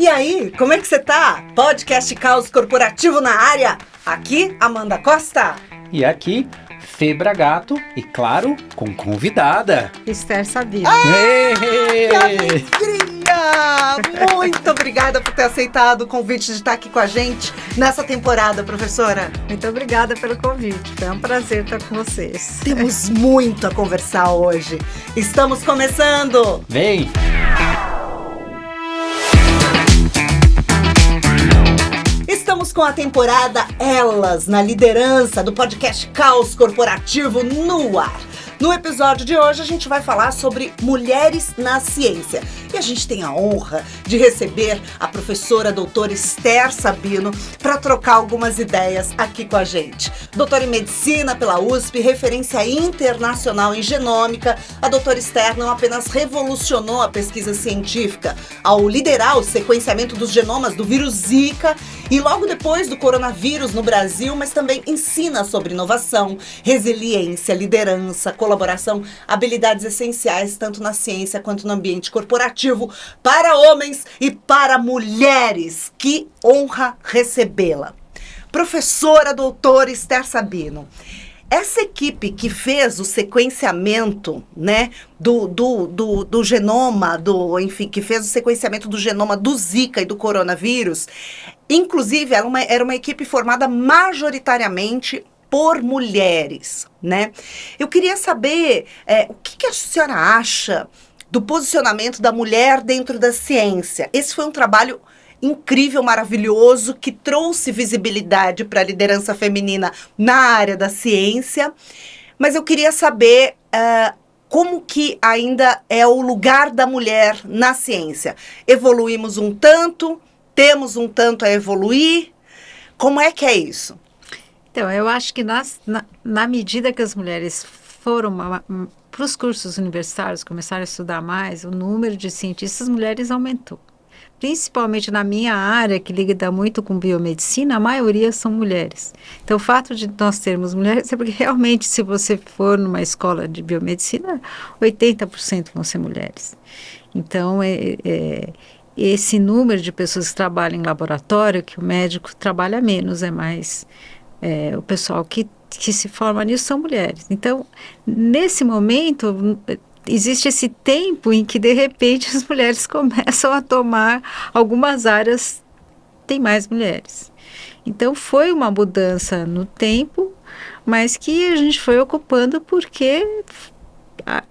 E aí, como é que você tá? Podcast Caos Corporativo na área. Aqui, Amanda Costa. E aqui, Fê Bragato e, claro, com convidada. Esther Sabino. Que alegria! Muito obrigada por ter aceitado o convite de estar aqui com a gente nessa temporada, professora. Muito obrigada pelo convite. Foi um prazer estar com vocês. Temos muito a conversar hoje. Estamos começando! Vem! Estamos com a temporada Elas na liderança do podcast Caos Corporativo no ar. No episódio de hoje a gente vai falar sobre mulheres na ciência. E a gente tem a honra de receber a professora doutora Esther Sabino para trocar algumas ideias aqui com a gente. Doutora em Medicina pela USP, referência internacional em genômica, a doutora Esther não apenas revolucionou a pesquisa científica ao liderar o sequenciamento dos genomas do vírus Zika e logo depois do coronavírus no Brasil, mas também ensina sobre inovação, resiliência, liderança, colaboração, habilidades essenciais tanto na ciência quanto no ambiente corporativo para homens e para mulheres. Que honra recebê-la. Professora doutora Esther Sabino, essa equipe que fez o sequenciamento, né, do genoma, enfim, que fez o sequenciamento do genoma do Zika e do coronavírus, inclusive era uma equipe formada majoritariamente por mulheres, né? Eu queria saber o que a senhora acha do posicionamento da mulher dentro da ciência. Esse foi um trabalho incrível, maravilhoso, que trouxe visibilidade para a liderança feminina na área da ciência. Mas eu queria saber como que ainda é o lugar da mulher na ciência. Evoluímos um tanto, temos um tanto a evoluir. Como é que é isso? Então, eu acho que na medida que as mulheres foram para os cursos universitários, começaram a estudar mais, o número de cientistas mulheres aumentou. Principalmente na minha área, que lida muito com biomedicina, a maioria são mulheres. Então, o fato de nós termos mulheres é porque realmente, se você for numa escola de biomedicina, 80% vão ser mulheres. Então, esse número de pessoas que trabalham em laboratório, que o médico trabalha menos, é mais o pessoal que se forma nisso são mulheres. Então, nesse momento, existe esse tempo em que, de repente, as mulheres começam a tomar algumas áreas, tem mais mulheres. Então, foi uma mudança no tempo, mas que a gente foi ocupando porque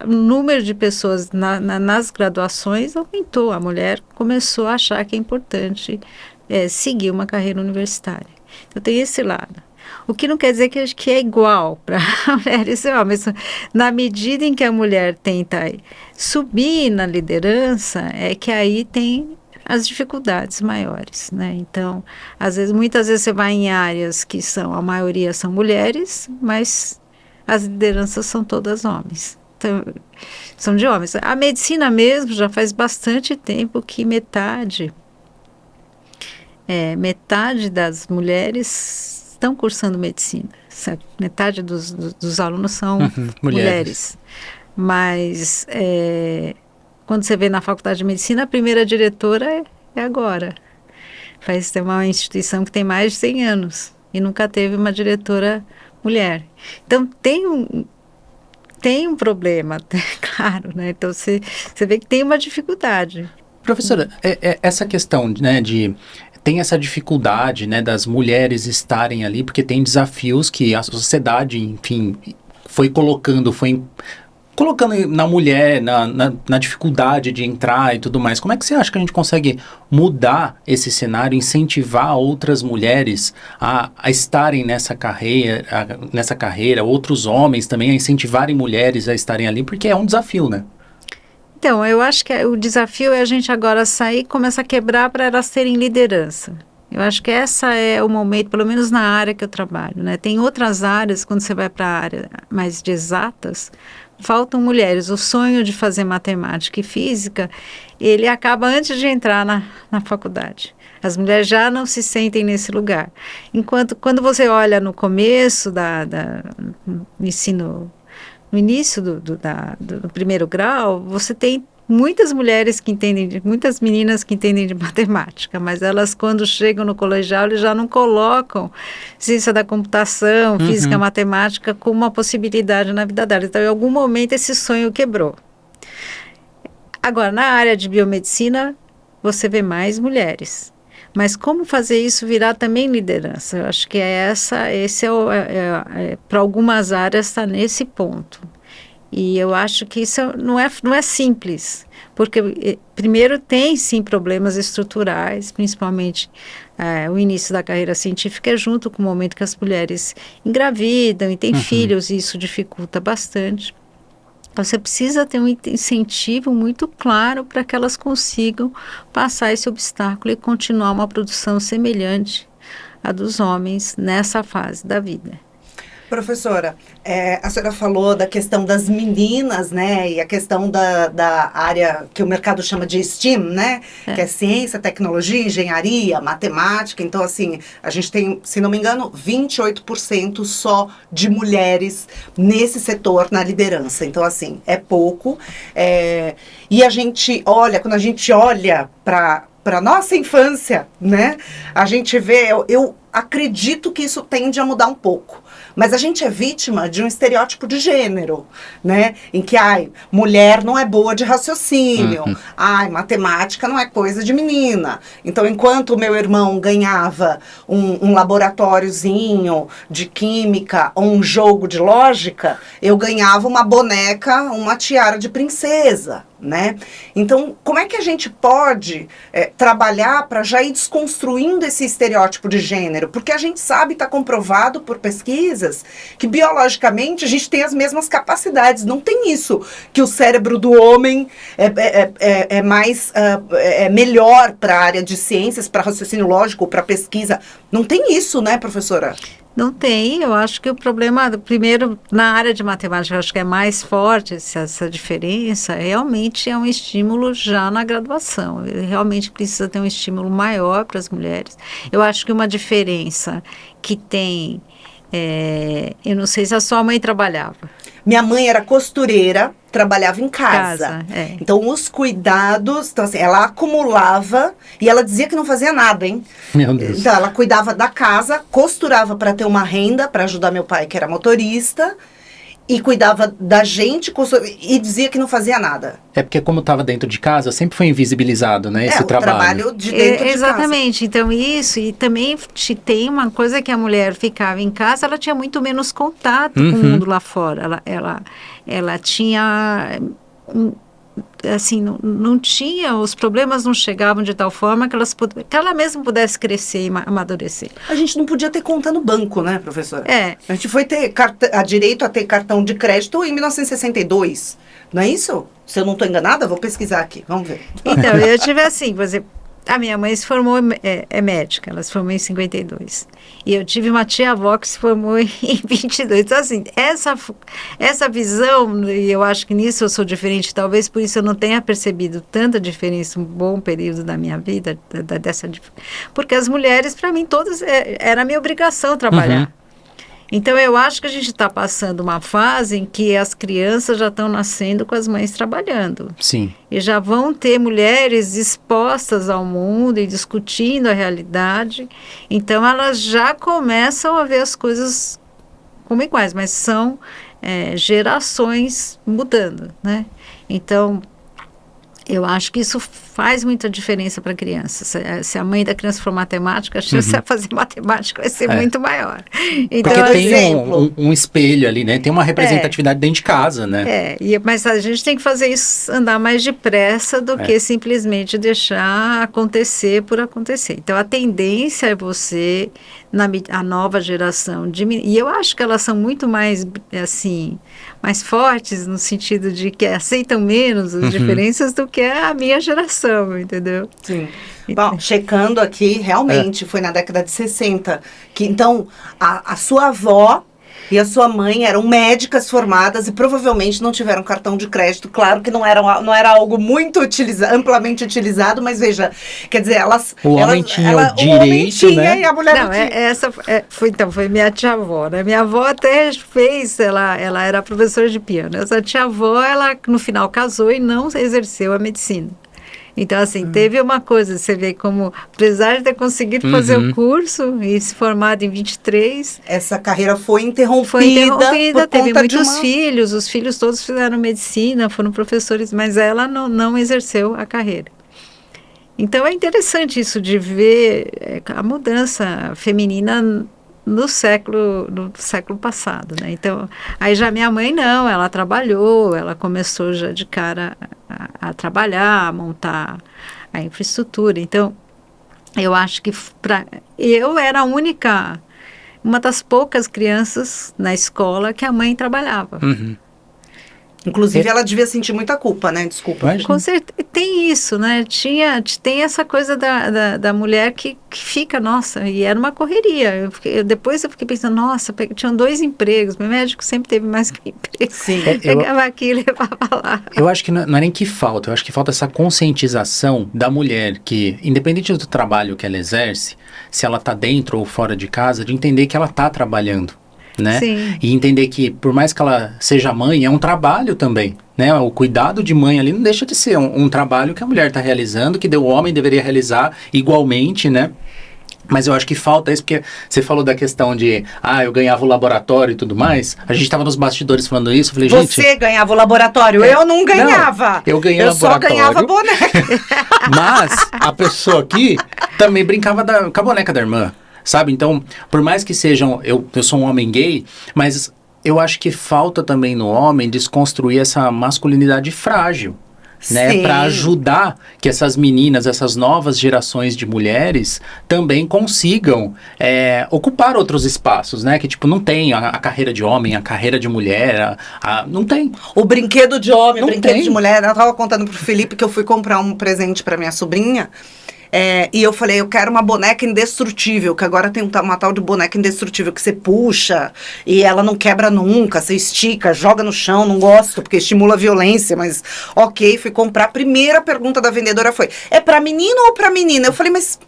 o número de pessoas nas graduações aumentou. A mulher começou a achar que é importante seguir uma carreira universitária. Então, tem esse lado. O que não quer dizer que é igual para mulheres e homens. Na medida em que a mulher tenta subir na liderança, é que aí tem as dificuldades maiores, né? Então, muitas vezes você vai em áreas que a maioria são mulheres, mas as lideranças são todas homens. Então, são de homens. A medicina mesmo já faz bastante tempo que metade das mulheres estão cursando medicina. Metade dos alunos são mulheres. Mas quando você vê na faculdade de medicina, a primeira diretora é agora. Tem uma instituição que tem mais de 100 anos e nunca teve uma diretora mulher. Então, tem um problema, claro, né? Então, você vê que tem uma dificuldade. Professora, essa questão, né, tem essa dificuldade, né, das mulheres estarem ali, porque tem desafios que a sociedade, enfim, foi colocando na mulher, na dificuldade de entrar e tudo mais. Como é que você acha que a gente consegue mudar esse cenário, incentivar outras mulheres a estarem nessa carreira, outros homens também a incentivarem mulheres a estarem ali, porque é um desafio, né? Então, eu acho que o desafio é a gente agora sair e começar a quebrar para elas terem liderança. Eu acho que essa é o momento, pelo menos na área que eu trabalho, né? Tem outras áreas, quando você vai para a área mais de exatas, faltam mulheres. O sonho de fazer matemática e física, ele acaba antes de entrar na faculdade. As mulheres já não se sentem nesse lugar. Enquanto, quando você olha no começo no ensino, no início do primeiro grau, você tem muitas mulheres que entendem, muitas meninas que entendem de matemática, mas elas quando chegam no colegial eles já não colocam ciência da computação, física, matemática como uma possibilidade na vida delas. Então, em algum momento esse sonho quebrou. Agora, na área de biomedicina, você vê mais mulheres. Mas como fazer isso virar também liderança? Eu acho que para algumas áreas está nesse ponto. E eu acho que isso não é simples, porque primeiro tem sim problemas estruturais, principalmente o início da carreira científica é junto com o momento que as mulheres engravidam e têm filhos, e isso dificulta bastante. Você precisa ter um incentivo muito claro para que elas consigam passar esse obstáculo e continuar uma produção semelhante à dos homens nessa fase da vida. Professora, a senhora falou da questão das meninas, né, e a questão da área que o mercado chama de STEAM, né, que é ciência, tecnologia, engenharia, matemática. Então, assim, a gente tem, se não me engano, 28% só de mulheres nesse setor, na liderança. Então, assim, é pouco. E a gente olha, quando a gente olha para nossa infância, né, a gente vê, eu acredito que isso tende a mudar um pouco. Mas a gente é vítima de um estereótipo de gênero, né? Em que, mulher não é boa de raciocínio. Matemática não é coisa de menina. Então, enquanto o meu irmão ganhava um laboratóriozinho de química ou um jogo de lógica, eu ganhava uma boneca, uma tiara de princesa, né? Então, como é que a gente pode trabalhar para já ir desconstruindo esse estereótipo de gênero? Porque a gente sabe, está comprovado por pesquisas, que biologicamente a gente tem as mesmas capacidades. Não tem isso que o cérebro do homem é melhor para a área de ciências, para raciocínio lógico, para pesquisa. Não tem isso, né, professora? Não tem, eu acho que o problema, primeiro, na área de matemática, eu acho que é mais forte essa diferença, realmente é um estímulo já na graduação, realmente precisa ter um estímulo maior para as mulheres. Eu acho que uma diferença que tem, eu não sei se a sua mãe trabalhava. Minha mãe era costureira, trabalhava em casa. Então, os cuidados, então, assim, ela acumulava e ela dizia que não fazia nada, hein? Meu Deus. Então, ela cuidava da casa, costurava para ter uma renda, para ajudar meu pai, que era motorista, e cuidava da gente e dizia que não fazia nada. É porque como estava dentro de casa, sempre foi invisibilizado, né, esse trabalho. De dentro de exatamente, casa. Então isso, e também tem uma coisa que a mulher ficava em casa, ela tinha muito menos contato com o mundo lá fora, ela tinha... assim, não tinha, os problemas não chegavam de tal forma que ela mesma pudesse crescer e amadurecer. A gente não podia ter conta no banco, né, professora? A gente foi ter direito a ter cartão de crédito em 1962, não é isso? Se eu não estou enganada, vou pesquisar aqui, vamos ver. Então, eu tive assim, por exemplo, a minha mãe se formou, médica, ela se formou em 52. E eu tive uma tia-avó que se formou em 22. Então, assim, essa visão, e eu acho que nisso eu sou diferente, talvez por isso eu não tenha percebido tanta diferença, um bom período da minha vida, porque as mulheres, para mim, todas, era a minha obrigação trabalhar. Então, eu acho que a gente está passando uma fase em que as crianças já estão nascendo com as mães trabalhando. Sim. E já vão ter mulheres expostas ao mundo e discutindo a realidade. Então, elas já começam a ver as coisas como iguais, mas são gerações mudando, né? Então, eu acho que isso faz muita diferença para a criança. Se a mãe da criança for matemática, a chance de fazer matemática vai ser muito maior. Então, porque tem um espelho ali, né? Tem uma representatividade dentro de casa, né? Mas a gente tem que fazer isso andar mais depressa do que simplesmente deixar acontecer por acontecer. Então, a tendência é você, a nova geração, e eu acho que elas são muito mais, assim, mais fortes no sentido de que aceitam menos as diferenças do que a minha geração, entendeu? Sim. Bom, checando aqui, realmente, foi na década de 60, que então a sua avó E a sua mãe eram médicas formadas e provavelmente não tiveram cartão de crédito. Claro que não era algo muito amplamente utilizado, mas veja, quer dizer, O homem tinha o direito, né? E a mulher Não, foi minha tia-avó, né? Minha avó até fez, ela era professora de piano. Essa tia-avó, ela no final casou e não exerceu a medicina. Então, assim, teve uma coisa, você vê como, apesar de ter conseguido fazer o curso e se formado em 23... Essa carreira foi interrompida por teve conta muitos filhos, os filhos todos fizeram medicina, foram professores, mas ela não exerceu a carreira. Então, é interessante isso de ver a mudança feminina no século passado, né? Então, aí já minha mãe não, ela trabalhou, ela começou já de cara a trabalhar, a montar a infraestrutura. Então, eu acho que eu era uma das poucas crianças na escola que a mãe trabalhava. Inclusive, ela devia sentir muita culpa, né? Desculpa. Com certeza, tem isso, né? Tem essa coisa da mulher que fica, nossa, e era uma correria. Depois eu fiquei pensando, nossa, tinham 2 empregos, meu médico sempre teve mais que emprego. Sim. Pegava aqui e levava lá. Eu acho que não é nem que falta, eu acho que falta essa conscientização da mulher que, independente do trabalho que ela exerce, se ela está dentro ou fora de casa, de entender que ela está trabalhando. Né? Sim. E entender que por mais que ela seja mãe, é um trabalho também, né? O cuidado de mãe ali não deixa de ser um trabalho que a mulher está realizando, que o homem deveria realizar igualmente, né? Mas eu acho que falta isso, porque você falou da questão de, eu ganhava o laboratório e tudo mais. A gente estava nos bastidores falando isso, eu falei, gente... Você ganhava o laboratório, eu não ganhava. Não, eu ganhei o laboratório. Eu só ganhava boneca. Mas a pessoa aqui também brincava com a boneca da irmã. Sabe? Então, por mais que sejam... Eu sou um homem gay, mas eu acho que falta também no homem desconstruir essa masculinidade frágil, né? Para ajudar que essas meninas, essas novas gerações de mulheres também consigam ocupar outros espaços, né? Que, tipo, não tem a carreira de homem, a carreira de mulher, não tem. O brinquedo de homem, não o brinquedo tem. de mulher. Eu tava contando pro Felipe que eu fui comprar um presente para minha sobrinha. E eu falei, eu quero uma boneca indestrutível, que agora tem uma tal de boneca indestrutível, que você puxa e ela não quebra nunca, você estica, joga no chão, não gosto, porque estimula a violência, mas ok, fui comprar. A primeira pergunta da vendedora foi, é pra menino ou pra menina? Eu falei, mas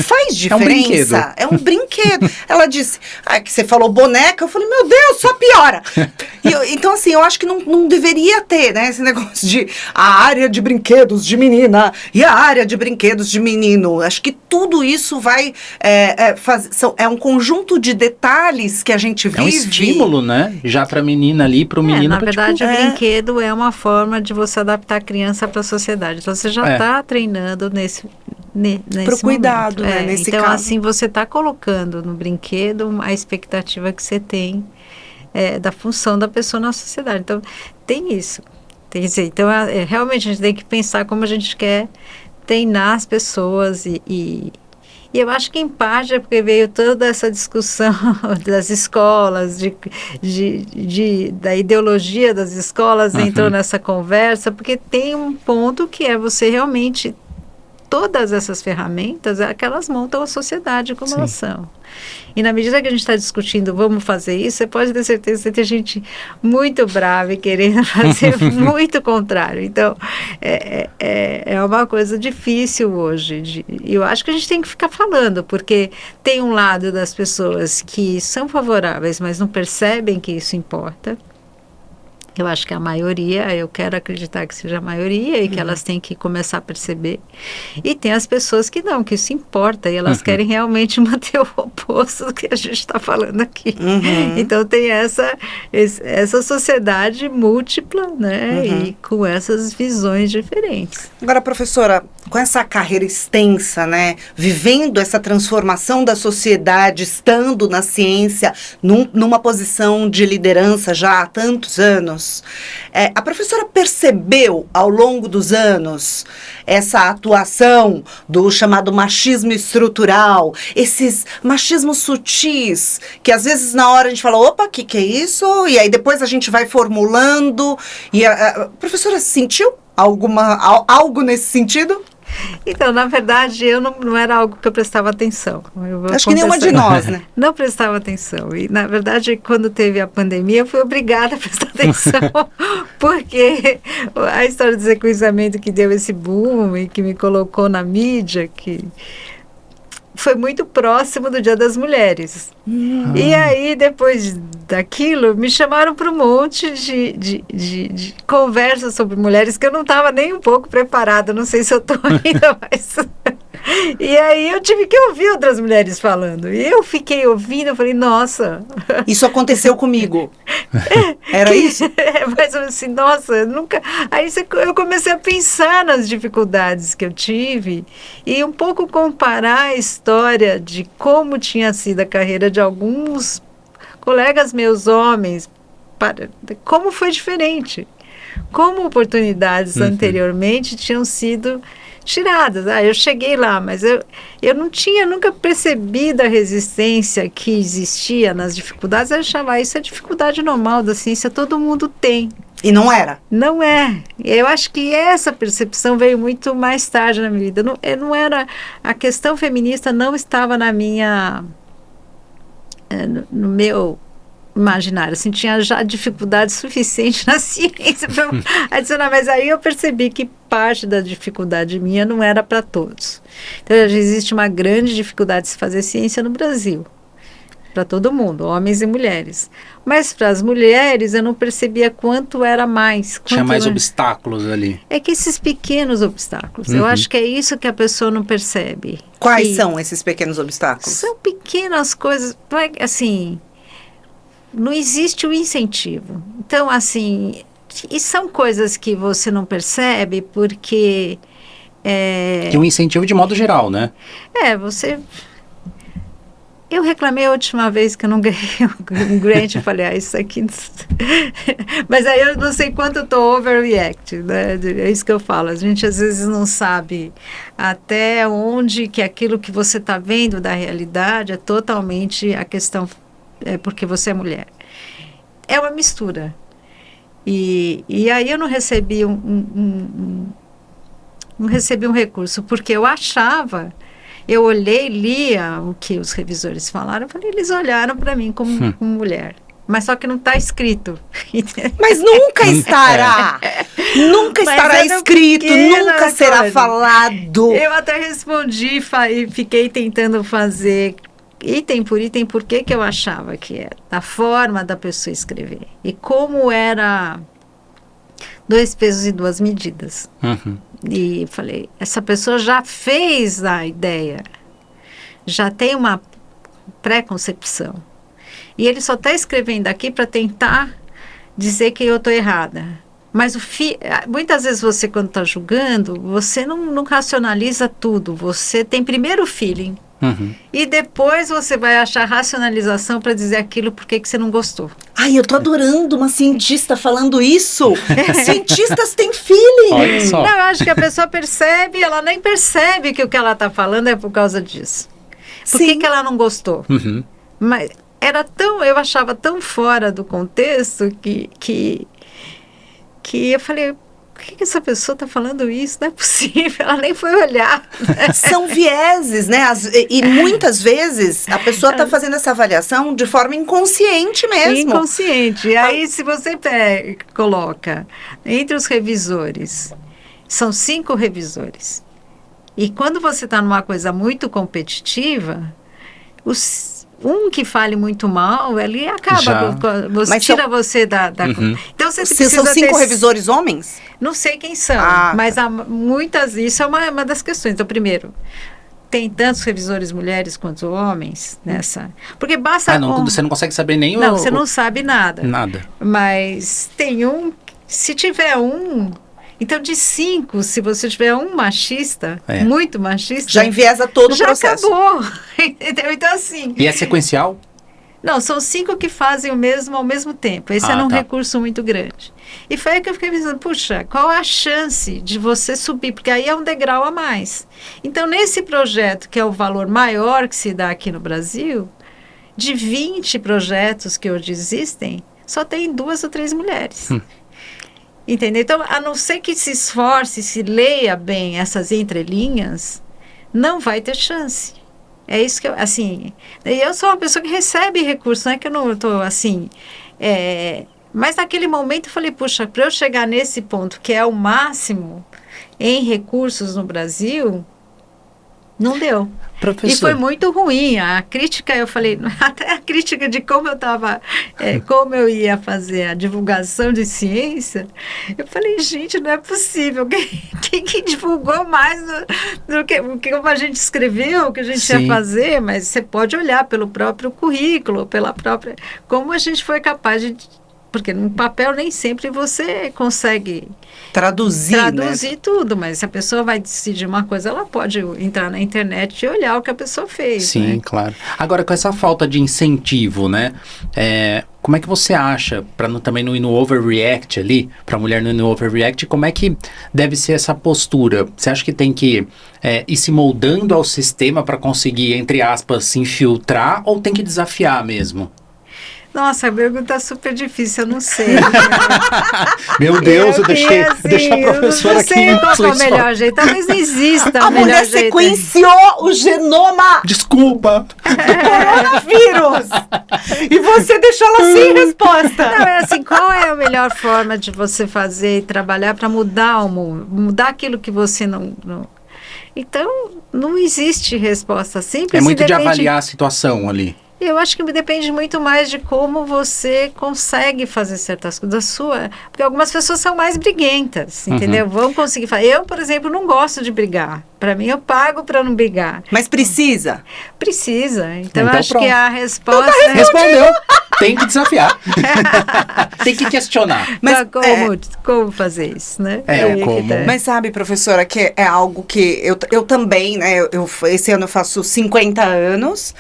faz diferença? É um brinquedo. Ela disse, que você falou boneca, eu falei, meu Deus, só piora. Então, assim, eu acho que não deveria ter, né, esse negócio de a área de brinquedos de menina e a área de brinquedos de menino. Acho que tudo isso vai é um conjunto de detalhes que a gente vive. É um estímulo, né? Já para a menina ali, para o menino. Na verdade, o brinquedo é uma forma de você adaptar a criança para a sociedade. Então, você já está treinando nesse pro cuidado, né? Nesse então, caso. assim, você está colocando no brinquedo a expectativa que você tem da função da pessoa na sociedade. Então, tem isso. Então, realmente, a gente tem que pensar como a gente quer treinar as pessoas e eu acho que em parte é porque veio toda essa discussão das escolas, da ideologia das escolas entrou nessa conversa, porque tem um ponto que é você realmente, todas essas ferramentas, que elas montam a sociedade como elas são. E na medida que a gente está discutindo, vamos fazer isso, você pode ter certeza que tem gente muito brava e querendo fazer muito contrário. Então, é uma coisa difícil hoje. Eu acho que a gente tem que ficar falando, porque tem um lado das pessoas que são favoráveis, mas não percebem que isso importa. Eu acho que a maioria, eu quero acreditar que seja a maioria e que elas têm que começar a perceber. E tem as pessoas que não, que isso importa e elas querem realmente manter o oposto do que a gente está falando aqui. Então tem essa sociedade múltipla, né? E com essas visões diferentes. Agora, professora, com essa carreira extensa, né? Vivendo essa transformação da sociedade, estando na ciência, numa posição de liderança já há tantos anos, a professora percebeu ao longo dos anos essa atuação do chamado machismo estrutural, esses machismos sutis, que às vezes na hora a gente fala, opa, que é isso? E aí depois a gente vai formulando. E a professora sentiu algo nesse sentido? Então, na verdade, eu não era algo que eu prestava atenção. Acho que nenhuma de nós, né? Não prestava atenção. E, na verdade, quando teve a pandemia, eu fui obrigada a prestar atenção, porque a história do sequenciamento que deu esse boom e que me colocou na mídia, que foi muito próximo do Dia das Mulheres. E aí, depois daquilo, me chamaram para um monte de conversas sobre mulheres que eu não estava nem um pouco preparada. Não sei se eu estou ainda, mas... E aí eu tive que ouvir outras mulheres falando. E eu fiquei ouvindo, eu falei, nossa... Isso aconteceu comigo. Era isso? Mas assim, nossa, eu nunca... Aí eu comecei a pensar nas dificuldades que eu tive e um pouco comparar a história de como tinha sido a carreira de alguns colegas meus homens, como foi diferente. Como oportunidades anteriormente tinham sido tiradas. Eu cheguei lá, mas eu não tinha nunca percebido a resistência que existia nas dificuldades. Eu achava, isso é dificuldade normal da ciência, todo mundo tem. E não era? Não é. Eu acho que essa percepção veio muito mais tarde na minha vida. Não era, a questão feminista não estava na minha... no meu imaginário, assim, tinha já dificuldade suficiente na ciência para adicionar, mas aí eu percebi que parte da dificuldade minha não era para todos. Então, já existe uma grande dificuldade de se fazer ciência no Brasil, para todo mundo, homens e mulheres. Mas para as mulheres eu não percebia quanto era mais. Tinha mais obstáculos ali. É que esses pequenos obstáculos, eu acho que é isso que a pessoa não percebe. Quais são esses pequenos obstáculos? São pequenas coisas, assim... Não existe o incentivo. Então, assim, e são coisas que você não percebe porque... Que um incentivo de modo geral, né? Você... Eu reclamei a última vez que eu não ganhei um grant, eu falei, isso aqui... Mas aí eu não sei quanto eu tô overreact, né? É isso que eu falo. A gente às vezes não sabe até onde que aquilo que você está vendo da realidade é totalmente a questão... porque você é mulher. É uma mistura. E aí eu não recebi não recebi um recurso, porque eu achava, eu olhei, lia o que os revisores falaram, eu falei, eles olharam para mim como mulher. Mas só que não está escrito. Mas nunca estará. Nunca estará escrito, nunca será falado. Eu até respondi e fiquei tentando fazer... item por item, por que eu achava que era, a forma da pessoa escrever e como era 2 pesos e 2 medidas. E falei, essa pessoa já fez a ideia, já tem uma pré-concepção e ele só está escrevendo aqui para tentar dizer que eu estou errada. Mas muitas vezes você, quando está julgando, você não racionaliza tudo, você tem primeiro o feeling. E depois você vai achar racionalização para dizer aquilo porque que você não gostou. Ai, eu tô adorando uma cientista falando isso. Cientistas têm feeling. Olha só. Não, eu acho que a pessoa percebe, ela nem percebe que o que ela está falando é por causa disso. Por que ela não gostou? Mas eu achava tão fora do contexto que eu falei... Por que essa pessoa está falando isso? Não é possível, ela nem foi olhar. São vieses, né? E muitas vezes a pessoa está fazendo essa avaliação de forma inconsciente mesmo. Inconsciente. E aí, se você coloca entre os revisores, são 5 revisores. E quando você está numa coisa muito competitiva, um que fale muito mal, ele acaba, tira você da... Então, você precisa são 5 revisores homens? Não sei quem são, mas há isso é uma das questões. Então, primeiro, tem tantos revisores mulheres quanto homens nessa... Porque basta... você não consegue saber nem Não, você não sabe nada. Nada. Mas tem se tiver então, de 5, se você tiver um machista, muito machista... Já enviesa todo o processo. Já acabou. Entendeu? Então, assim... E é sequencial? Não, são 5 que fazem o mesmo ao mesmo tempo. Esse era um recurso muito grande. E foi aí que eu fiquei pensando, puxa, qual a chance de você subir? Porque aí é um degrau a mais. Então, nesse projeto, que é o valor maior que se dá aqui no Brasil, de 20 projetos que hoje existem, só tem 2 ou 3 mulheres. Entendeu? Então, a não ser que se esforce, se leia bem essas entrelinhas, não vai ter chance. É isso que eu sou uma pessoa que recebe recursos, não é que eu não estou assim, mas naquele momento eu falei, puxa, para eu chegar nesse ponto, que é o máximo em recursos no Brasil, não deu. Professor. E foi muito ruim. A crítica, eu falei, até a crítica de como eu estava, como eu ia fazer a divulgação de ciência, eu falei, gente, não é possível. Quem que divulgou mais do que como a gente escreveu, o que a gente ia fazer? Mas você pode olhar pelo próprio currículo, pela própria... Como a gente foi capaz de... Porque no papel nem sempre você consegue traduzir, né? Tudo, mas se a pessoa vai decidir uma coisa, ela pode entrar na internet e olhar o que a pessoa fez. Sim, né? Claro. Agora, com essa falta de incentivo, né? Como é que você acha, para também não ir no overreact ali, para a mulher não ir no overreact, como é que deve ser essa postura? Você acha que tem que ir se moldando ao sistema para conseguir, entre aspas, se infiltrar, ou tem que desafiar mesmo? Nossa, a pergunta é super difícil, eu não sei. Meu Deus, eu deixei a professora aqui. Eu não sei qual é o melhor jeito, talvez não exista a mulher jeito. Sequenciou o genoma Desculpa. do coronavírus e você deixou ela sem resposta. Não, é assim, qual é a melhor forma de você fazer e trabalhar para mudar o mundo, mudar aquilo que você não... Então, não existe resposta simples. É muito de avaliar a situação ali. Eu acho que depende muito mais de como você consegue fazer certas coisas porque algumas pessoas são mais briguentas, entendeu? Vão conseguir fazer. Eu, por exemplo, não gosto de brigar. Para mim, eu pago para não brigar. Mas precisa? Precisa. Então eu acho pronto. que a resposta... Respondeu. Tem que desafiar. Tem que questionar. Mas como fazer isso, né? Como. Mas sabe, professora, que é algo que eu também, né? Esse ano eu faço 50 anos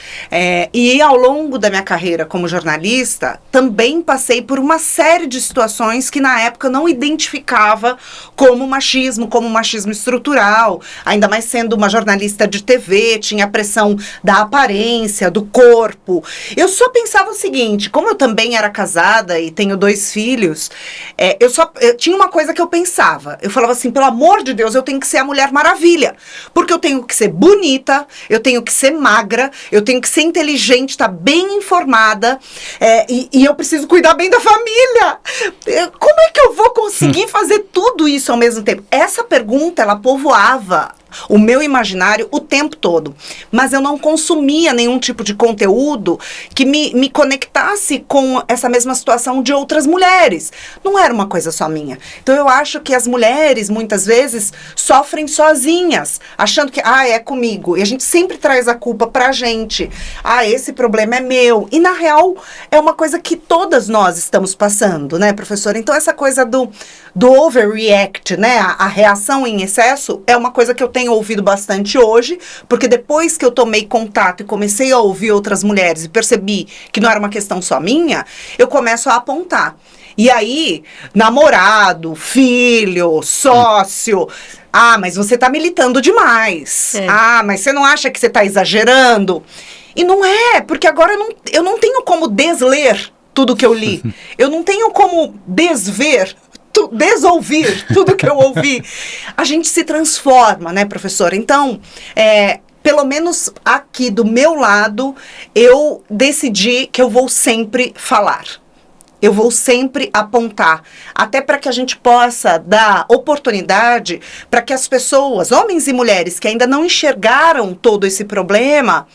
e ao longo da minha carreira como jornalista, também passei por uma série de situações que na época não identificava como machismo estrutural, ainda mais sendo uma jornalista de TV, tinha a pressão da aparência, do corpo. Eu só pensava o seguinte, como eu também era casada e tenho 2 filhos, eu tinha uma coisa que eu pensava, eu falava assim, pelo amor de Deus, eu tenho que ser a Mulher Maravilha, porque eu tenho que ser bonita, eu tenho que ser magra, eu tenho que ser inteligente, estar bem informada, e eu preciso cuidar bem da família. Como é que eu vou conseguir fazer tudo isso ao mesmo tempo? Essa pergunta, ela povoava o meu imaginário o tempo todo, mas eu não consumia nenhum tipo de conteúdo que me conectasse com essa mesma situação de outras mulheres. Não era uma coisa só minha. Então eu acho que as mulheres muitas vezes sofrem sozinhas, achando que é comigo, e a gente sempre traz a culpa pra gente. Esse problema é meu, e na real é uma coisa que todas nós estamos passando, né, professora? Então essa coisa do overreact, né, a reação em excesso, é uma coisa que eu tenho ouvido bastante hoje, porque depois que eu tomei contato e comecei a ouvir outras mulheres e percebi que não era uma questão só minha, eu começo a apontar. E aí, namorado, filho, sócio, mas você tá militando demais. Mas você não acha que você tá exagerando? E não é, porque agora eu não tenho como desler tudo que eu li. Eu não tenho como desouvir tudo que eu ouvi. A gente se transforma, né, professora? Então, pelo menos aqui do meu lado, eu decidi que eu vou sempre falar. Eu vou sempre apontar, até para que a gente possa dar oportunidade para que as pessoas, homens e mulheres, que ainda não enxergaram todo esse problema,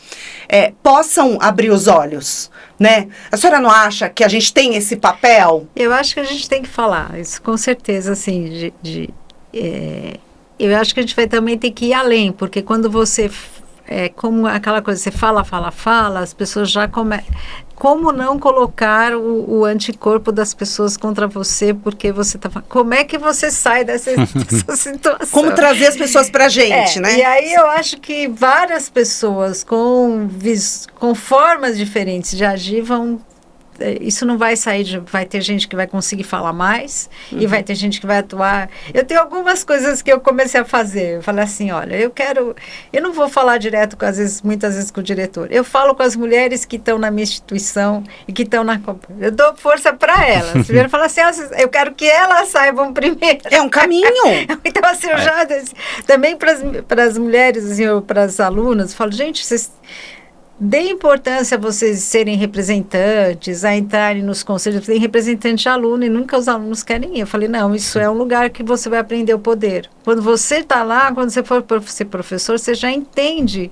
possam abrir os olhos, né? A senhora não acha que a gente tem esse papel? Eu acho que a gente tem que falar, isso com certeza, assim, eu acho que a gente vai também ter que ir além, porque quando você... como aquela coisa, você fala, as pessoas já começam... Como não colocar o anticorpo das pessoas contra você, porque você está... Como é que você sai dessa situação? Como trazer as pessoas para a gente, né? E aí eu acho que várias pessoas com formas diferentes de agir vão isso não vai sair, vai ter gente que vai conseguir falar mais e vai ter gente que vai atuar. Eu tenho algumas coisas que eu comecei a fazer. Eu falei assim, olha, eu não vou falar direto, muitas vezes com o diretor. Eu falo com as mulheres que estão na minha instituição e que estão eu dou força para elas. Primeiro eu falo assim, eu quero que elas saibam primeiro. É um caminho. Então, assim, eu já... Também para as mulheres, assim, para as alunas, eu falo, gente, vocês... Dê importância a vocês serem representantes, a entrarem nos conselhos, tem representante aluno e nunca os alunos querem ir. Eu falei, não, isso é um lugar que você vai aprender o poder. Quando você está lá, quando você for ser professor, você já entende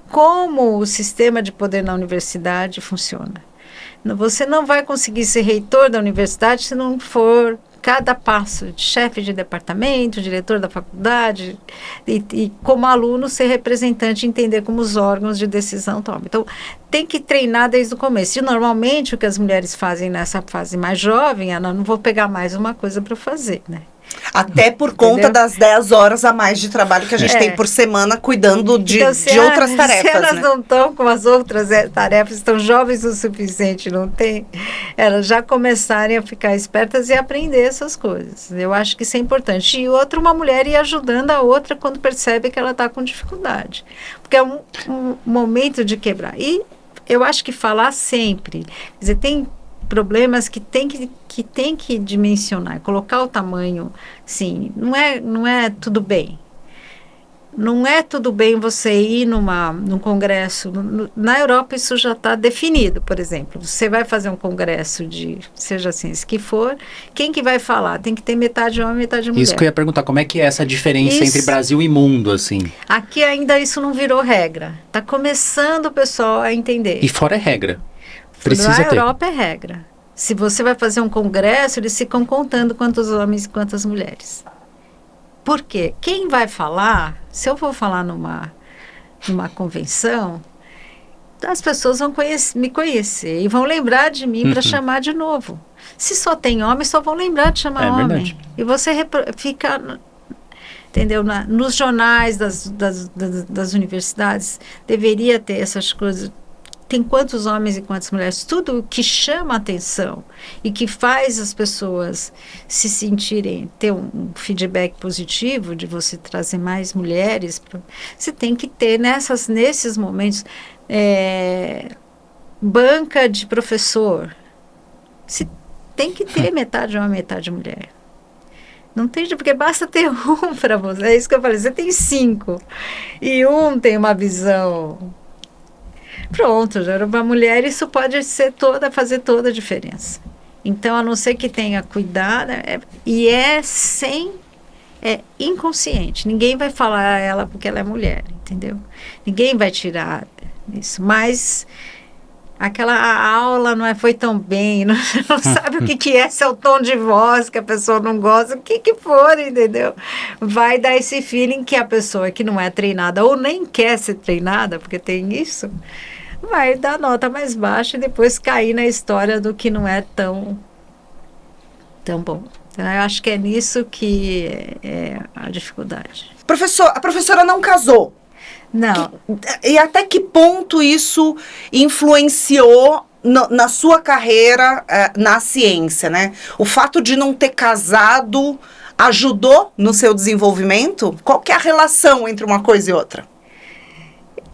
como o sistema de poder na universidade funciona. Você não vai conseguir ser reitor da universidade se não for cada passo de chefe de departamento, diretor da faculdade, e como aluno ser representante, entender como os órgãos de decisão tomam. Então, tem que treinar desde o começo. E normalmente o que as mulheres fazem nessa fase mais jovem, Ana, não vou pegar mais uma coisa para fazer, né? Até por conta das 10 horas a mais de trabalho que a gente tem por semana cuidando de outras tarefas. Se elas né? não estão com as outras tarefas, estão jovens o suficiente, não tem, elas já começarem a ficar espertas e aprender essas coisas. Eu acho que isso é importante. E outra, uma mulher ir ajudando a outra quando percebe que ela está com dificuldade. Porque é um momento de quebrar. E eu acho que falar sempre, quer dizer, tem problemas que tem que dimensionar, colocar o tamanho, sim, não é tudo bem. Não é tudo bem você ir num congresso. Na Europa isso já está definido, por exemplo. Você vai fazer um congresso seja assim, se que for, quem que vai falar? Tem que ter metade homem, metade mulher. Isso que eu ia perguntar, como é que é essa diferença entre Brasil e mundo, assim? Aqui ainda isso não virou regra. Está começando o pessoal a entender. E fora é regra. Precisa Na ter. Europa é regra. Se você vai fazer um congresso, eles ficam contando quantos homens e quantas mulheres. Por quê? Quem vai falar, se eu for falar numa convenção, as pessoas vão me conhecer e vão lembrar de mim para chamar de novo. Se só tem homem, só vão lembrar de chamar homem. Verdade. E você fica... Entendeu? Nos jornais das universidades, deveria ter essas coisas. Tem quantos homens e quantas mulheres, tudo que chama atenção e que faz as pessoas se sentirem, ter um feedback positivo de você trazer mais mulheres, você tem que ter nesses momentos, banca de professor, você tem que ter metade homem, metade mulher. Não tem, porque basta ter um para você, é isso que eu falei, você tem 5 e um tem uma visão... Pronto, já era uma mulher, isso pode fazer toda a diferença. Então, a não ser que tenha cuidado, é inconsciente. Ninguém vai falar a ela porque ela é mulher, entendeu? Ninguém vai tirar isso, mas aquela aula não foi tão bem, não sabe o que é, se é o tom de voz que a pessoa não gosta, o que for, entendeu? Vai dar esse feeling que a pessoa que não é treinada ou nem quer ser treinada, porque tem isso, vai dar nota mais baixa e depois cair na história do que não é tão bom. Então, eu acho que é nisso que é a dificuldade. A professora não casou. Não. E até que ponto isso influenciou na sua carreira na ciência, né? O fato de não ter casado ajudou no seu desenvolvimento? Qual que é a relação entre uma coisa e outra?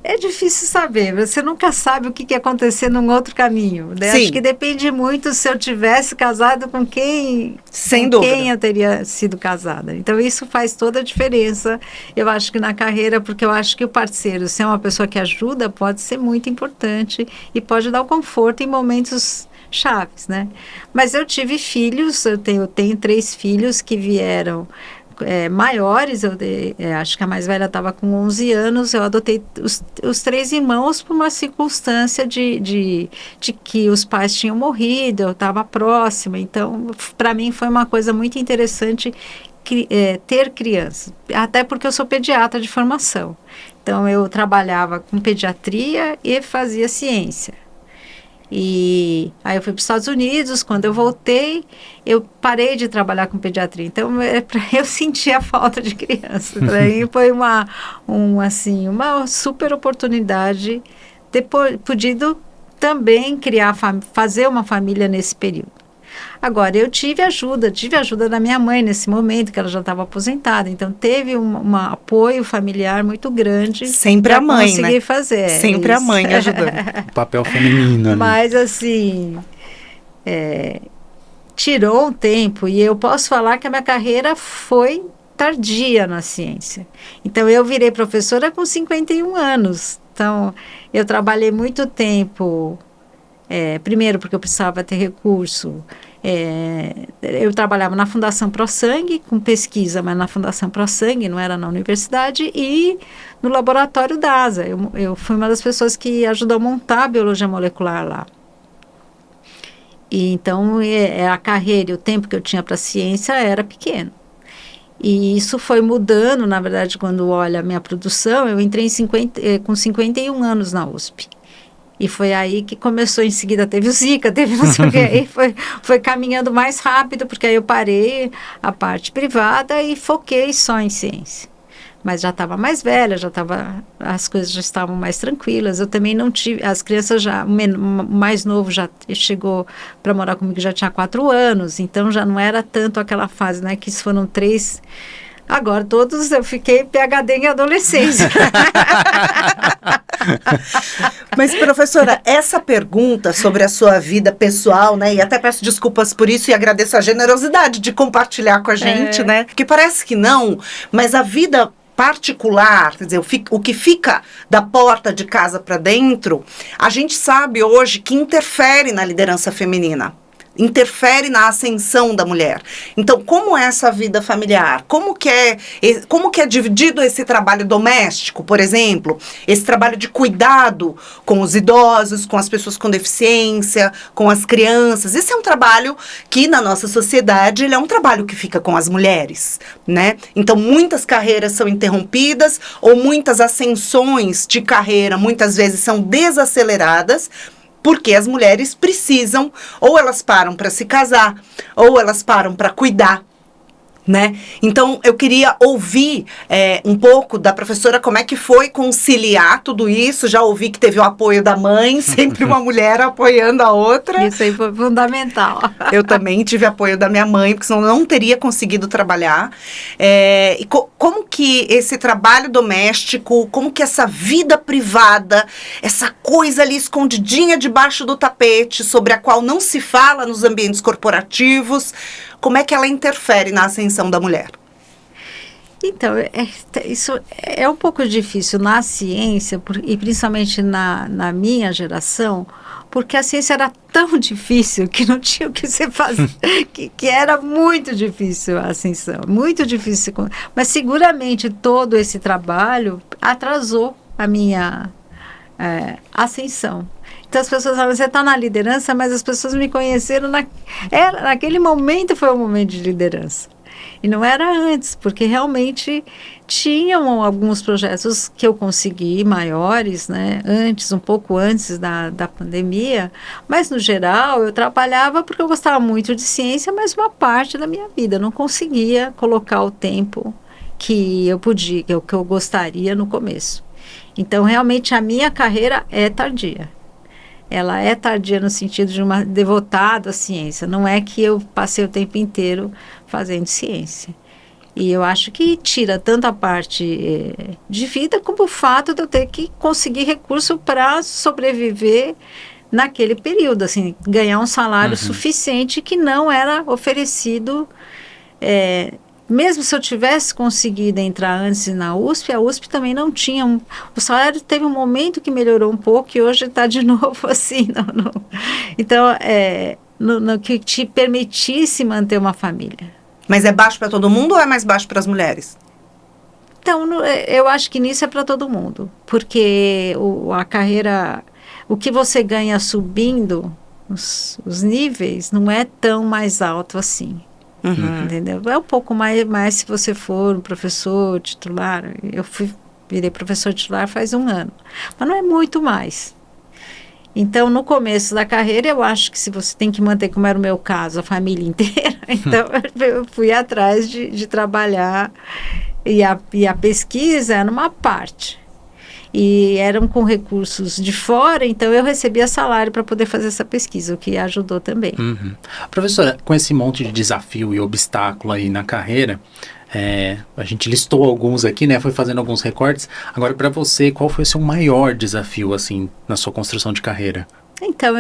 É difícil saber, você nunca sabe o que ia acontecer num outro caminho, né? Sim. Acho que depende muito se eu tivesse casado com quem, Sem dúvida. Quem eu teria sido casada. Então isso faz toda a diferença, eu acho que na carreira, porque eu acho que o parceiro, se é uma pessoa que ajuda, pode ser muito importante e pode dar o conforto em momentos chaves, né? Mas eu tive filhos, eu tenho 3 filhos que vieram... maiores, acho que a mais velha estava com 11 anos, eu adotei os 3 irmãos por uma circunstância de que os pais tinham morrido, eu estava próxima, então para mim foi uma coisa muito interessante ter crianças, até porque eu sou pediatra de formação, então eu trabalhava com pediatria e fazia ciência. E aí eu fui para os Estados Unidos, quando eu voltei, eu parei de trabalhar com pediatria. Então, eu senti a falta de criança. Para mim foi uma super oportunidade ter podido também fazer uma família nesse período. Agora, eu tive ajuda da minha mãe nesse momento, que ela já estava aposentada, então teve um apoio familiar muito grande. Sempre a mãe, conseguir né? fazer. Sempre a mãe ajudando. O papel feminino, né? Mas, assim, tirou um tempo, e eu posso falar que a minha carreira foi tardia na ciência. Então, eu virei professora com 51 anos. Então, eu trabalhei muito tempo, primeiro porque eu precisava ter recurso. Eu trabalhava na Fundação ProSangue, com pesquisa, mas na Fundação ProSangue, não era na universidade, e no laboratório da ASA. Eu fui uma das pessoas que ajudou a montar a biologia molecular lá. E então, a carreira e o tempo que eu tinha para a ciência era pequeno. E isso foi mudando, na verdade, quando olha a minha produção, eu entrei com 51 anos na USP. E foi aí que começou, em seguida teve o Zika, teve não sei o que, aí foi caminhando mais rápido, porque aí eu parei a parte privada e foquei só em ciência. Mas já estava mais velha, as coisas já estavam mais tranquilas. Eu também não tive, as crianças o mais novo já chegou para morar comigo, já tinha 4 anos, então já não era tanto aquela fase, né, que foram 3. Agora, todos eu fiquei PhD em adolescência. Mas, professora, essa pergunta sobre a sua vida pessoal, né? E até peço desculpas por isso e agradeço a generosidade de compartilhar com a gente, né? Porque parece que não, mas a vida particular, quer dizer, o que fica da porta de casa para dentro, a gente sabe hoje que interfere na liderança feminina. Interfere na ascensão da mulher. Então, como é essa vida familiar? Como que é dividido esse trabalho doméstico, por exemplo? Esse trabalho de cuidado com os idosos, com as pessoas com deficiência, com as crianças. Esse é um trabalho que, na nossa sociedade, ele é um trabalho que fica com as mulheres, né? Então, muitas carreiras são interrompidas ou muitas ascensões de carreira, muitas vezes, são desaceleradas, porque as mulheres precisam, ou elas param para se casar, ou elas param para cuidar, né? Então, eu queria ouvir um pouco da professora como é que foi conciliar tudo isso. Já ouvi que teve o apoio da mãe, sempre uma mulher apoiando a outra. Isso aí foi fundamental. Eu também tive apoio da minha mãe, porque senão eu não teria conseguido trabalhar. E como que esse trabalho doméstico, como que essa vida privada, essa coisa ali escondidinha debaixo do tapete, sobre a qual não se fala nos ambientes corporativos, como é que ela interfere na ascensão da mulher? Então, isso é um pouco difícil na ciência, e principalmente na minha geração, porque a ciência era tão difícil que não tinha o que você fazer, que era muito difícil a ascensão, muito difícil. Mas seguramente todo esse trabalho atrasou a minha ascensão. Então as pessoas falam, você está na liderança, mas as pessoas me conheceram naquele momento, foi um momento de liderança. E não era antes, porque realmente tinham alguns projetos que eu consegui maiores, né, um pouco antes da pandemia, mas no geral eu trabalhava porque eu gostava muito de ciência, mas uma parte da minha vida eu não conseguia colocar o tempo que eu podia, que eu gostaria no começo. Então realmente a minha carreira é tardia. Ela é tardia no sentido de uma devotada à ciência. Não é que eu passei o tempo inteiro fazendo ciência. E eu acho que tira tanto a parte de vida como o fato de eu ter que conseguir recurso para sobreviver naquele período, assim, ganhar um salário suficiente que não era oferecido. Mesmo se eu tivesse conseguido entrar antes na USP, a USP também não tinha. O salário teve um momento que melhorou um pouco e hoje está de novo assim. Então, no que te permitisse manter uma família. Mas é baixo para todo mundo ou é mais baixo para as mulheres? Então, eu acho que nisso é para todo mundo. Porque a carreira, o que você ganha subindo, os níveis, não é tão mais alto assim. Entendeu? É um pouco mais se você for um professor titular. Eu virei professor titular faz 1 ano, mas não é muito mais. Então, no começo da carreira, eu acho que se você tem que manter, como era o meu caso, a família inteira, então eu fui atrás de trabalhar, e a pesquisa era uma parte. e eram com recursos de fora, então eu recebia salário para poder fazer essa pesquisa, o que ajudou também. Professora, com esse monte de desafio e obstáculo aí na carreira, a gente listou alguns aqui, né? Foi fazendo alguns recortes. Agora, para você, qual foi o seu maior desafio, assim, na sua construção de carreira? Então,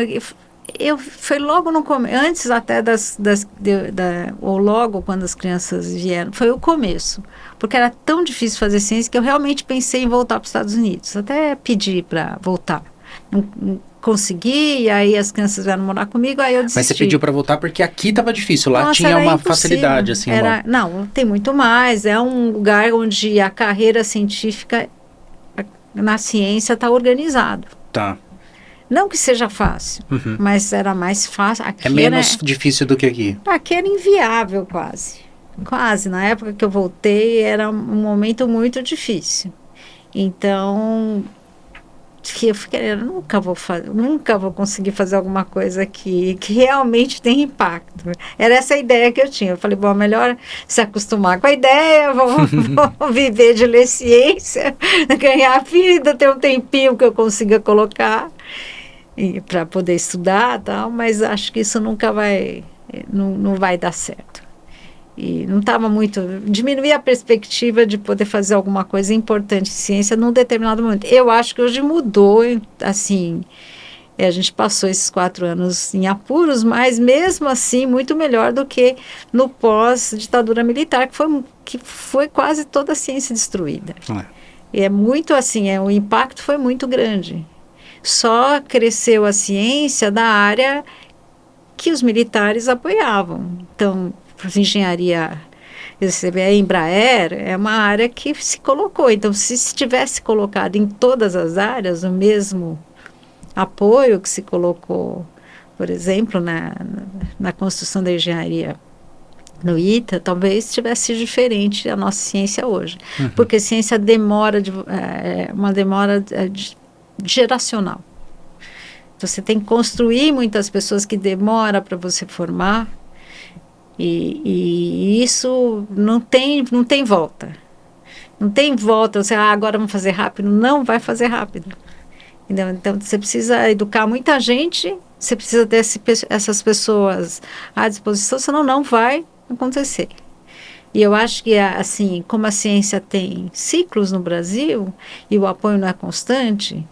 foi logo no começo, antes até ou logo quando as crianças vieram, foi o começo, porque era tão difícil fazer ciência que eu realmente pensei em voltar para os Estados Unidos, até pedi para voltar, não consegui, e aí as crianças vieram morar comigo, aí eu desisti. Mas você pediu para voltar porque aqui estava difícil, lá Nossa, tinha uma impossível. facilidade, assim. Não, tem muito mais, é um lugar onde a carreira científica na ciência está organizado. Tá. Não que seja fácil, mas era mais fácil. Aqui é menos difícil do que aqui. Aqui era inviável quase. Quase. Na época que eu voltei, era um momento muito difícil. Então, eu fiquei, eu nunca vou conseguir fazer alguma coisa aqui que realmente tem impacto. Era essa a ideia que eu tinha. Eu falei, bom, melhor se acostumar com a ideia, vou viver de ler ciência, ganhar vida, ter um tempinho que eu consiga colocar para poder estudar, tal, mas acho que isso nunca não vai dar certo. E não estava muito... Diminuir a perspectiva de poder fazer alguma coisa importante em ciência num determinado momento. Eu acho que hoje mudou, assim... a gente passou esses 4 anos em apuros, mas mesmo assim muito melhor do que no pós-ditadura militar, que foi quase toda a ciência destruída. E é muito assim, o impacto foi muito grande. Só cresceu a ciência da área que os militares apoiavam. Então, engenharia, a Embraer é uma área que se colocou. Então, se tivesse colocado em todas as áreas o mesmo apoio que se colocou, por exemplo, na construção da engenharia no ITA, talvez tivesse sido diferente a nossa ciência hoje. Porque a ciência demora, uma demora geracional. Você tem que construir muitas pessoas que demora para você formar, e isso não tem volta. Não tem volta, você, agora vamos fazer rápido. Não vai fazer rápido. Entendeu? Então, você precisa educar muita gente, você precisa ter essas pessoas à disposição, senão não vai acontecer. E eu acho que, assim, como a ciência tem ciclos no Brasil, e o apoio não é constante,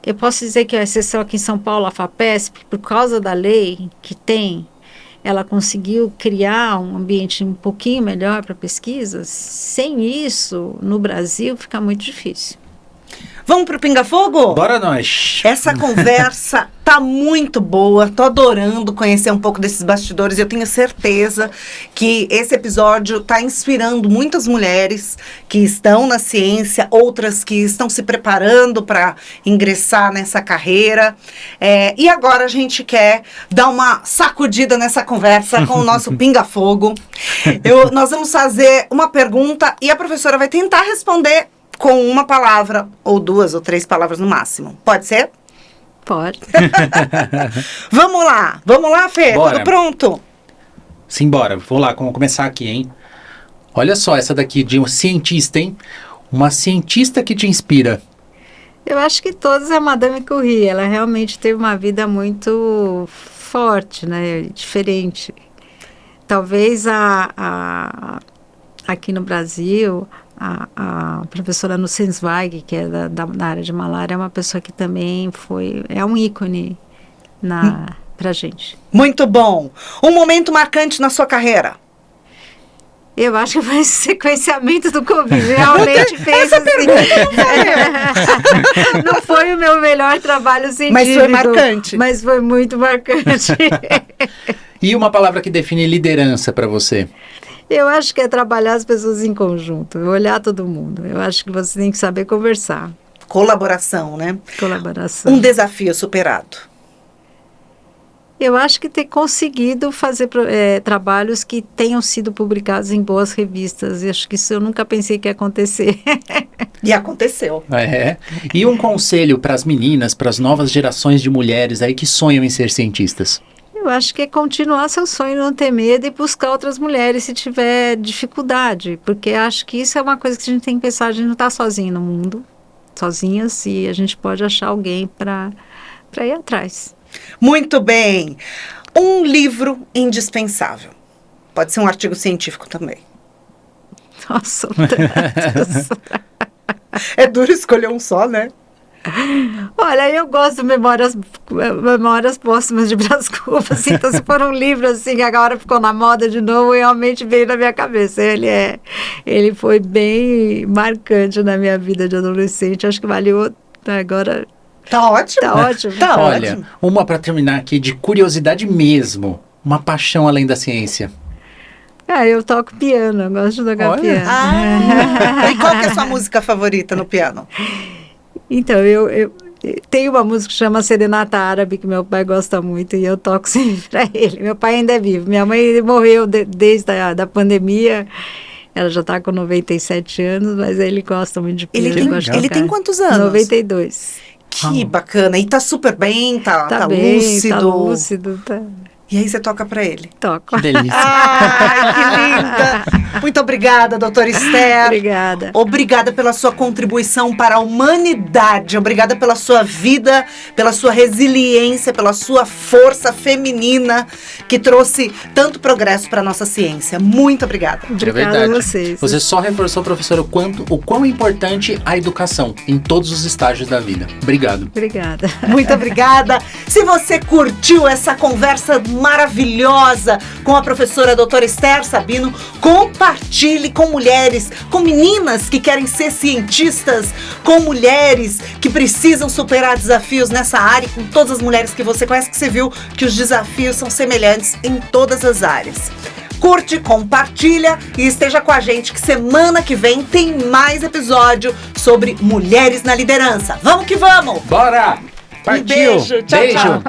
eu posso dizer que a exceção aqui em São Paulo, a FAPESP, por causa da lei que tem, ela conseguiu criar um ambiente um pouquinho melhor para pesquisas. Sem isso, no Brasil, fica muito difícil. Vamos pro Pinga Fogo? Bora nós! Essa conversa tá muito boa, tô adorando conhecer um pouco desses bastidores. Eu tenho certeza que esse episódio tá inspirando muitas mulheres que estão na ciência, outras que estão se preparando para ingressar nessa carreira. E agora a gente quer dar uma sacudida nessa conversa com o nosso Pinga Fogo. Nós vamos fazer uma pergunta e a professora vai tentar responder com uma palavra, ou 2 ou 3 palavras no máximo. Pode ser? Pode. Vamos lá, Fê, Bora. tudo pronto? Simbora, vamos lá, vamos começar aqui, hein? Olha só essa daqui de uma cientista, hein? Uma cientista que te inspira. Eu acho que todas é a Madame Curie. Ela realmente teve uma vida muito forte, né? Diferente. Talvez aqui no Brasil... A professora Nussensweig, que é da área de malária, é uma pessoa que também é um ícone pra gente. Muito bom. Um momento marcante na sua carreira? Eu acho que foi esse sequenciamento do Covid. Realmente fez assim. Não foi o meu melhor trabalho científico. Mas foi marcante. Mas foi muito marcante. E uma palavra que define liderança para você? Eu acho que é trabalhar as pessoas em conjunto, olhar todo mundo. Eu acho que você tem que saber conversar. Colaboração, né? Colaboração. Um desafio superado. Eu acho que ter conseguido fazer trabalhos que tenham sido publicados em boas revistas. Eu acho que isso eu nunca pensei que ia acontecer. E aconteceu. E um conselho para as meninas, para as novas gerações de mulheres aí que sonham em ser cientistas? Eu acho que é continuar seu sonho, não ter medo e buscar outras mulheres se tiver dificuldade. Porque acho que isso é uma coisa que a gente tem que pensar, a gente não está sozinho no mundo. sozinhas e a gente pode achar alguém para ir atrás. Muito bem. Um livro indispensável. Pode ser um artigo científico também. Nossa, tantos. É duro escolher um só, né? Olha, eu gosto de Memórias Póstumas de Brás Cubas, então se for um livro assim que agora ficou na moda de novo, realmente veio na minha cabeça. Ele foi bem marcante na minha vida de adolescente, acho que valeu agora. Tá ótimo. Tá ótimo. Tá Olha, ótimo. uma para terminar aqui de curiosidade mesmo, uma paixão além da ciência. Eu toco piano, eu gosto de tocar Olha. piano. E qual que é a sua música favorita no piano? Então, eu tenho uma música que chama Serenata Árabe, que meu pai gosta muito, e eu toco sempre para ele. Meu pai ainda é vivo. Minha mãe morreu desde a pandemia. Ela já está com 97 anos, mas ele gosta muito de piano. Ele tem quantos anos? 92. Que bacana. E tá super bem, tá bem, lúcido. tá lúcido, tá. E aí você toca pra ele. Toco. Que delícia. Ai, que linda! Muito obrigada, doutora Esther. Obrigada. Obrigada pela sua contribuição para a humanidade. Obrigada pela sua vida, pela sua resiliência, pela sua força feminina que trouxe tanto progresso para a nossa ciência. Muito obrigada. Obrigada a vocês. Você só reforçou, professor, o quão importante a educação em todos os estágios da vida. Obrigado. Obrigada. Muito obrigada. Se você curtiu essa conversa maravilhosa com a professora doutora Esther Sabino, compartilhe com mulheres, com meninas que querem ser cientistas, com mulheres que precisam superar desafios nessa área, e com todas as mulheres que você conhece, que você viu que os desafios são semelhantes em todas as áreas. Curte, compartilha e esteja com a gente que semana que vem tem mais episódio sobre mulheres na liderança. Vamos que vamos! Bora! Partiu! Beijo, tchau, Beijo. tchau.